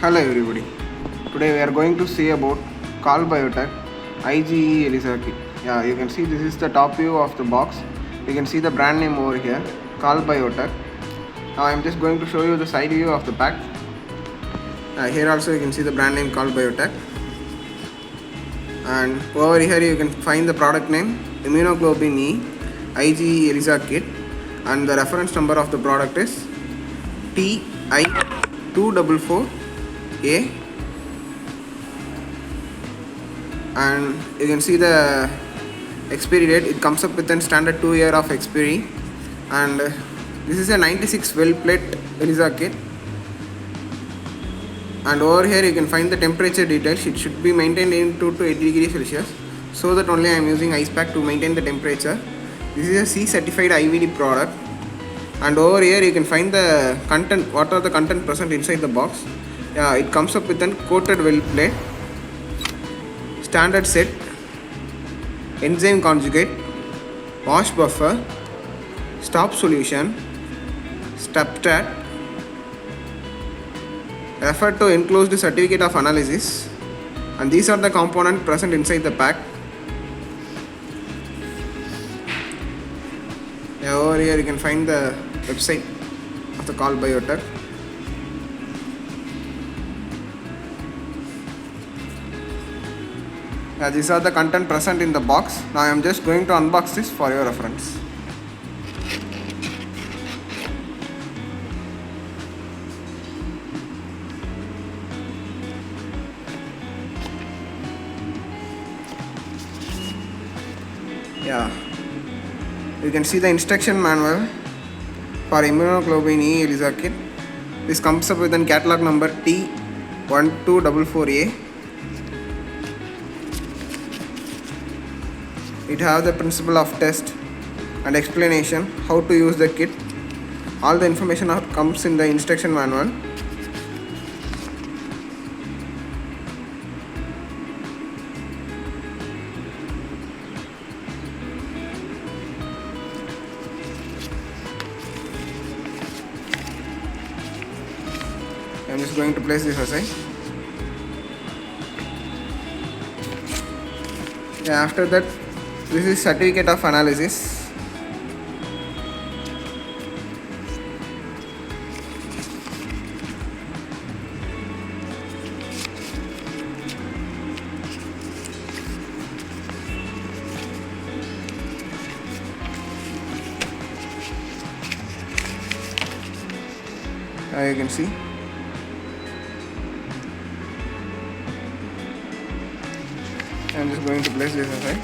Hello everybody. Today we are going to see about Calbiotech IgE ELISA Kit. Yeah, you can see this is the top view of the box. You can see the brand name over here, Calbiotech. Now I am just going to show you the side view of the pack. Here also you can see the brand name Calbiotech. And over here you can find the product name Immunoglobulin IgE ELISA Kit, and the reference number of the product is TI244A, and you can see the expiry date. It comes up with a standard 2 year of expiry, and this is a 96 well plate ELISA kit. And over here you can find the temperature details. It should be maintained in 2 to 8 degrees Celsius, so that only I am using ice pack to maintain the temperature. This is a C certified IVD product. And over here you can find the content, what are the content present inside the box. Yeah, it comes up with a coated well plate, standard set, enzyme conjugate, wash buffer, stop solution, stepstat, refer to enclosed certificate of analysis, and these are the components present inside the pack. Yeah, over here you can find the website of the Calbiotech. Yeah, these are the content present in the box. Now I am just going to unbox this for your reference. Yeah, you can see the instruction manual for Immunoglobulin ELISA kit. This comes up with a catalog number T1244A. It has the principle of test and explanation how to use the kit. All the information comes in the instruction manual. I am just going to place this aside. Yeah, after that, this is certificate of analysis. You can see. I'm just going to place this aside.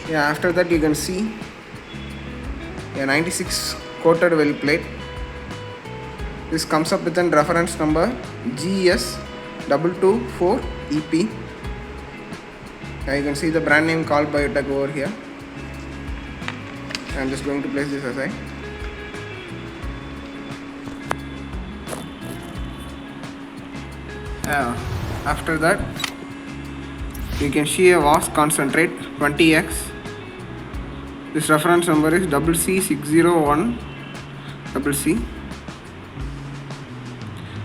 Yeah, after that you can see a 96 coated well plate. This comes up with a reference number GS224EP. Yeah, you can see the brand name Calbiotech over here. I'm just going to place this aside. After that, you can see a wash concentrate 20x. This reference number is CC601CC.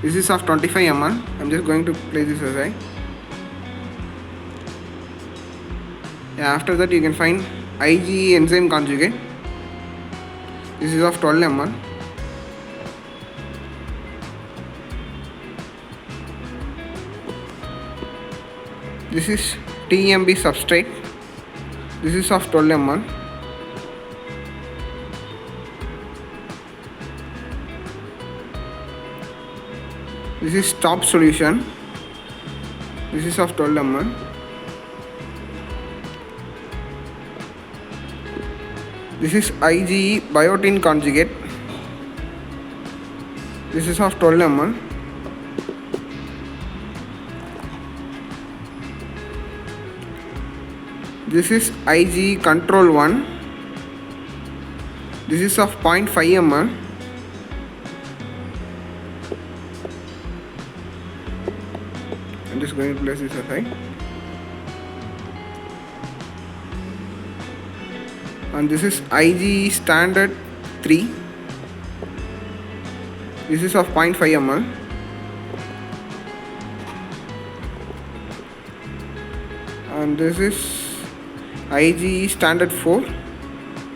This is of 25 ml. I'm just going to place this aside. Yeah, after that you can find IgE enzyme conjugate. This is of 12 ml. This is TMB substrate. This is of 12 ml. This is stop solution. This is of 12 ml. This is IgE biotin conjugate. This is of 12 ml. This is IgE control 1. This is of 0.5 ml. I'm just going to place this aside. and this is IgE standard 3. This is of 0.5 ml. And this is IgE standard 4.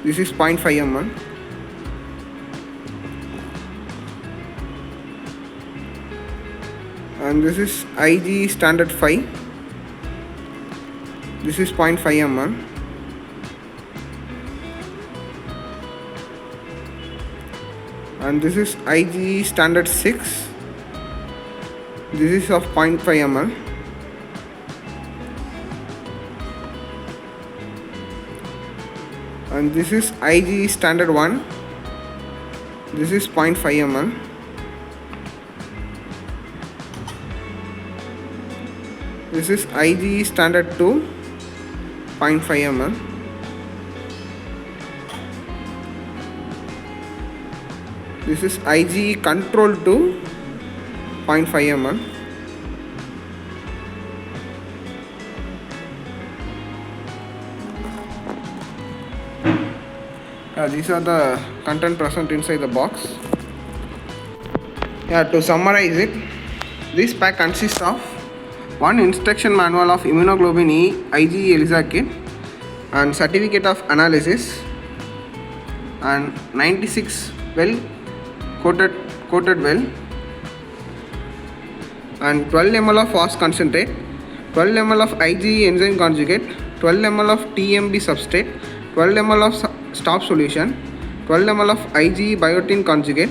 This is 0.5 ml. And this is IgE standard 5. This is 0.5 ml. And this is IgE standard 6. This is of 0.5 ml. And this is IgE standard 1. This is 0.5 ml. This is IgE standard 2, 0.5 ml. This is IgE control 2, 0.5 ml. These are the content present inside the box. To summarize it, this pack consists of one instruction manual of Immunoglobulin IgE ELISA Kit and certificate of analysis and 96 well coated well and 12 ml of fast concentrate, 12 ml of IgE enzyme conjugate, 12 ml of TMB substrate, 12 ml of stop solution, 12 ml of IgE biotin conjugate,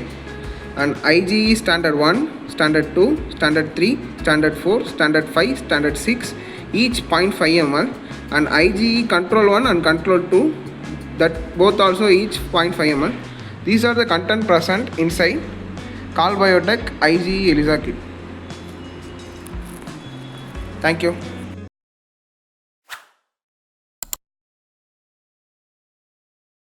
and IgE standard 1, standard 2, standard 3, standard 4, standard 5, standard 6, each 0.5 ml, and IgE control 1 and control 2, that both also each 0.5 ml. These are the content present inside Calbiotech IgE ELISA Kit. Thank you.